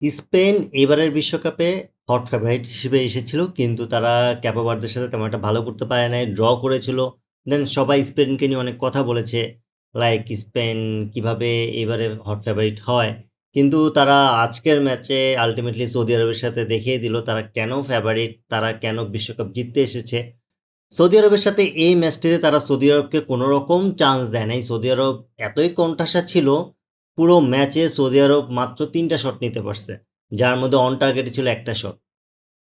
Spain এবারের বিশ্বকাপে hot favourite হিসেবে এসেছিল, কিন্তু তারা ক্যাপো ভার্দের সাথে তেমন একটা ভালো করতে পারে নাই, ড্র করেছিল। দেন সবাই স্পেনকে নিয়ে অনেক কথা বলেছে, লাইক স্পেন কিভাবে এবারে হট ফেভারিট হয়। কিন্তু তারা আজকের ম্যাচে আলটিমেটলি সৌদি আরবের সাথে দেখিয়ে দিল তারা কেন ফেভারিট, তারা কেন বিশ্বকাপ জিততে এসেছে। সৌদি আরবের সাথে এই ম্যাচটিতে তারা সৌদি আরবকে কোনো রকম চান্স দেয় নাই। সৌদি আরব এতই কোণঠাসা ছিল, পুরো ম্যাচে সৌদি আরব মাত্র 3টা শট নিতে পারছে, যার মধ্যে অন টার্গেটে ছিল একটা শট।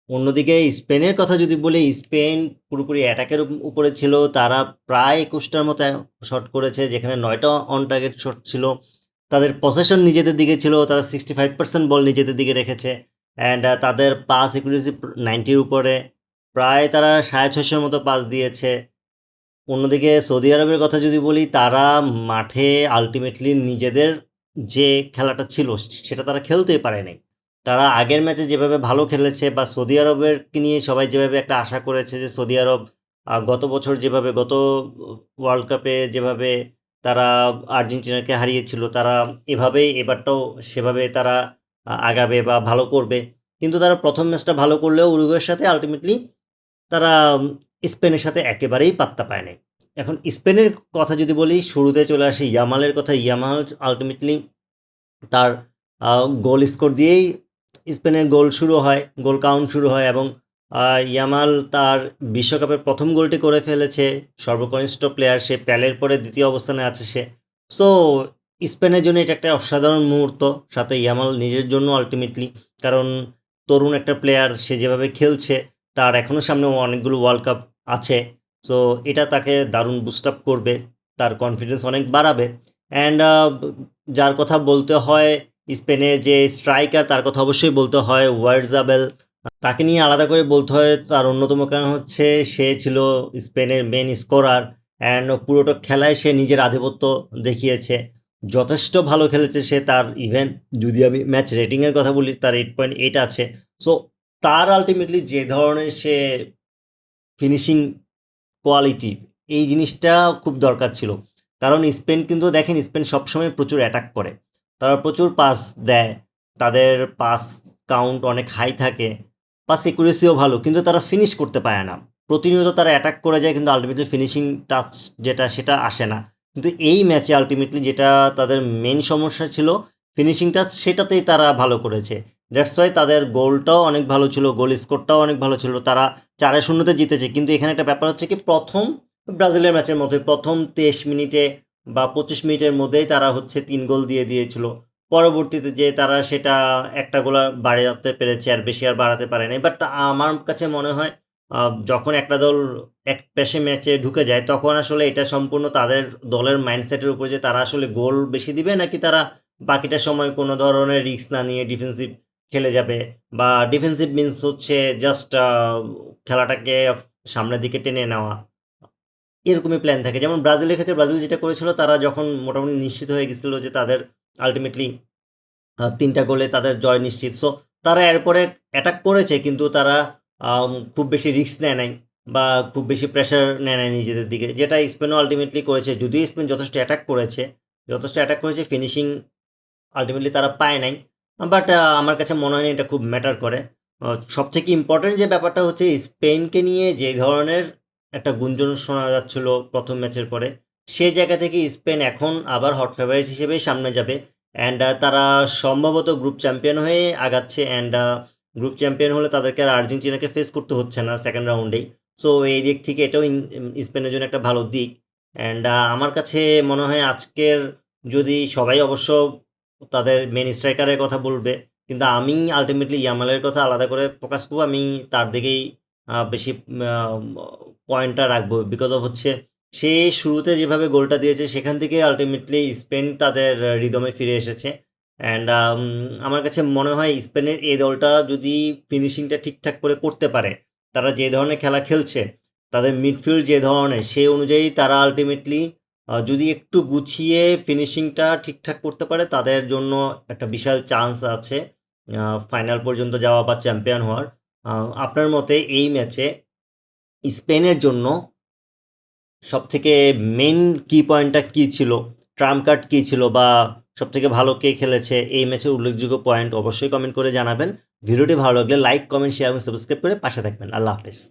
অন্যদিকে স্পেনের কথা যদি বলি, স্পেন পুরোপুরি অ্যাটাকের উপরে ছিল। তারা প্রায় 21টার মতো শট করেছে, যেখানে 9টা অন টার্গেট শট ছিল। তাদের পসেশন নিজেদের দিকে ছিল, তারা 65% বল নিজেদের দিকে রেখেছে। অ্যান্ড তাদের পাস একুরেসি 90-র উপরে, প্রায় তারা 650-র মতো পাস দিয়েছে। অন্যদিকে সৌদি আরবের কথা যদি বলি, তারা মাঠে আলটিমেটলি নিজেদের যে খেলাটা ছিল সেটা তারা খেলতেই পারে নাই। তারা আগের ম্যাচে যেভাবে ভালো খেলেছে, বা সৌদি আরবেরকে নিয়ে সবাই যেভাবে একটা আশা করেছে যে সৌদি আরব গত বছর যেভাবে, গত ওয়ার্ল্ড কাপে যেভাবে তারা আর্জেন্টিনাকে হারিয়েছিল, তারা এভাবেই এবারটাও সেভাবে তারা আগাবে বা ভালো করবে। কিন্তু তারা প্রথম ম্যাচটা ভালো করলেও উরুগুয়ের সাথে আলটিমেটলি তারা স্পেনের সাথে একেবারেই পাত্তা পায় নাই। এখন স্পেনের কথা যদি বলি, শুরুতে চলে আসে ইয়ামালের কথা। ইয়ামাল আলটিমেটলি তার গোল স্কোর দিয়েই স্পেনের গোল শুরু হয়, গোল কাউন্ট শুরু হয়, এবং ইয়ামাল তার বিশ্বকাপের প্রথম গোলটি করে ফেলেছে। সর্বকনিষ্ঠ প্লেয়ার, সে প্যালের পরে দ্বিতীয় অবস্থানে আছে সে। সো স্পেনের জন্য এটা একটা অসাধারণ মুহূর্ত, সাথে ইয়ামাল নিজের জন্য আলটিমেটলি, কারণ তরুণ একটা প্লেয়ার, সে যেভাবে খেলছে তার এখনও সামনে অনেকগুলো ওয়ার্ল্ড কাপ আছে। সো এটা তাকে দারুণ বুস্ট আপ করবে, তার কনফিডেন্স অনেক বাড়াবে। অ্যান্ড যার কথা বলতে হয়, স্পেনের যে স্ট্রাইকার, তার কথা অবশ্যই বলতে হয় ওয়ারজাবেল। তাকে নিয়ে আলাদা করে বলতে হয়, তার অন্যতম কারণ হচ্ছে সে ছিল স্পেনের মেন স্কোরার। অ্যান্ড পুরোটা খেলায় সে নিজের আধিপত্য দেখিয়েছে, যথেষ্ট ভালো খেলেছে সে। তার ইভেন যদি আমি ম্যাচ রেটিংয়ের কথা বলি, তার 8.8 আছে। সো তার আলটিমেটলি যে ধরনের সে ফিনিশিং কোয়ালিটি, এই জিনিসটা খুব দরকার ছিল। কারণ স্পেন কিন্তু দেখেন, স্পেন সবসময় প্রচুর অ্যাটাক করে, তারা প্রচুর পাস দেয়, তাদের পাস কাউন্ট অনেক হাই থাকে, পাস একুরেসিও ভালো, কিন্তু তারা ফিনিশ করতে পারে না। প্রতিনিয়ত তারা অ্যাটাক করে যায়, কিন্তু আলটিমেটলি ফিনিশিং টাচ যেটা, সেটা আসে না। কিন্তু এই ম্যাচে আলটিমেটলি যেটা তাদের মেন সমস্যা ছিল, ফিনিশিং টাচ, সেটাতেই তারা ভালো করেছে। দ্যাটস ওয়াই তাদের গোলটাও অনেক ভালো ছিল, গোল স্কোরটাও অনেক ভালো ছিল। তারা 4-0 জিতেছে। কিন্তু এখানে একটা ব্যাপার হচ্ছে কি, প্রথম ব্রাজিলের ম্যাচের মতোই প্রথম 23 মিনিটে বা 25 মিনিটের মধ্যেই তারা হচ্ছে 3 গোল দিয়ে দিয়েছিল। পরবর্তীতে যে তারা সেটা একটা গোল আর বাড়াতে পেরেছে, আর বেশি আর বাড়াতে পারে নাই। বাট আমার কাছে মনে হয়, যখন একটা দল এক পেশে ম্যাচে ঢুকে যায়, তখন আসলে এটা সম্পূর্ণ তাদের দলের মাইন্ডসেটের উপর, যে তারা আসলে গোল বেশি দিবে নাকি তারা বাকিটা সময় কোনো ধরনের রিস্ক না নিয়ে ডিফেন্সিভ খেলে যাবে। বা ডিফেন্সিভ মিন্স হচ্ছে জাস্ট খেলাটাকে সামনের দিকে টেনে নেওয়া, এরকমই প্ল্যান থাকে। যেমন ব্রাজিলের ক্ষেত্রে ব্রাজিল যেটা করেছিল, তারা যখন মোটামুটি নিশ্চিত হয়ে গেছিলো যে তাদের আলটিমেটলি 3টা গোলে তাদের জয় নিশ্চিত, সো তারা এরপরে অ্যাটাক করেছে, কিন্তু তারা খুব বেশি রিস্ক নেয় নাই, বা খুব বেশি প্রেশার নেয় নাই নিজেদের দিকে, যেটা স্পেনও আলটিমেটলি করেছে। যদিও স্পেন যথেষ্ট অ্যাটাক করেছে, ফিনিশিং আলটিমেটলি তারা পায় নাই। বাট আমার কাছে মনে হয় না এটা খুব ম্যাটার করে। সবথেকে ইম্পর্ট্যান্ট যে ব্যাপারটা হচ্ছে, স্পেনকে নিয়ে যে ধরনের একটা গুঞ্জন শোনা যাচ্ছিল প্রথম ম্যাচের পরে, সেই জায়গা থেকে স্পেন এখন আবার হট ফেভারিট হিসেবেই সামনে যাবে। অ্যান্ড তারা সম্ভবত গ্রুপ চ্যাম্পিয়ন হয়ে আগাচ্ছে। অ্যান্ড গ্রুপ চ্যাম্পিয়ন হলে তাদেরকে আর আর্জেন্টিনাকে ফেস করতে হচ্ছে না সেকেন্ড রাউন্ডেই। সো এই দিক থেকে এটাও স্পেনের জন্য একটা ভালো দিক। অ্যান্ড আমার কাছে মনে হয় আজকের, যদি সবাই অবশ্য তাদের মেন স্ট্রাইকারের কথা বলবে, কিন্তু আমি আলটিমেটলি ইয়ামালের কথা আলাদা করে ফোকাস করবো। আমি তার দিকেই বেশি পয়েন্টটা রাখবো, বিকজ অফ হচ্ছে সে শুরুতে যেভাবে গোলটা দিয়েছে, সেখান থেকে আলটিমেটলি স্পেন তাদের রিদমে ফিরে এসেছে। অ্যান্ড আমার কাছে মনে হয় স্পেনের এই দলটা যদি ফিনিশিংটা ঠিকঠাক করে করতে পারে, তারা যে ধরনের খেলা খেলছে, তাদের মিডফিল্ড যে ধরনের, সেই অনুযায়ী তারা আলটিমেটলি যদি একটু গুছিয়ে ফিনিশিংটা ঠিকঠাক করতে পারে, তাদের জন্য একটা বিশাল চান্স আছে ফাইনাল পর্যন্ত যাওয়া বা চ্যাম্পিয়ন হওয়ার। আপনার মতে এই ম্যাচে স্পেনের জন্য সবথেকে মেন কি পয়েন্টটা কী ছিল, ট্রাম্প কার্ড কী ছিল, বা সবথেকে ভালো কে খেলেছে, এই ম্যাচের উল্লেখযোগ্য পয়েন্ট অবশ্যই কমেন্ট করে জানাবেন। ভিডিওটি ভালো লাগলে লাইক, কমেন্ট, শেয়ার এবং সাবস্ক্রাইব করে পাশে থাকবেন। আল্লাহ হাফেজ।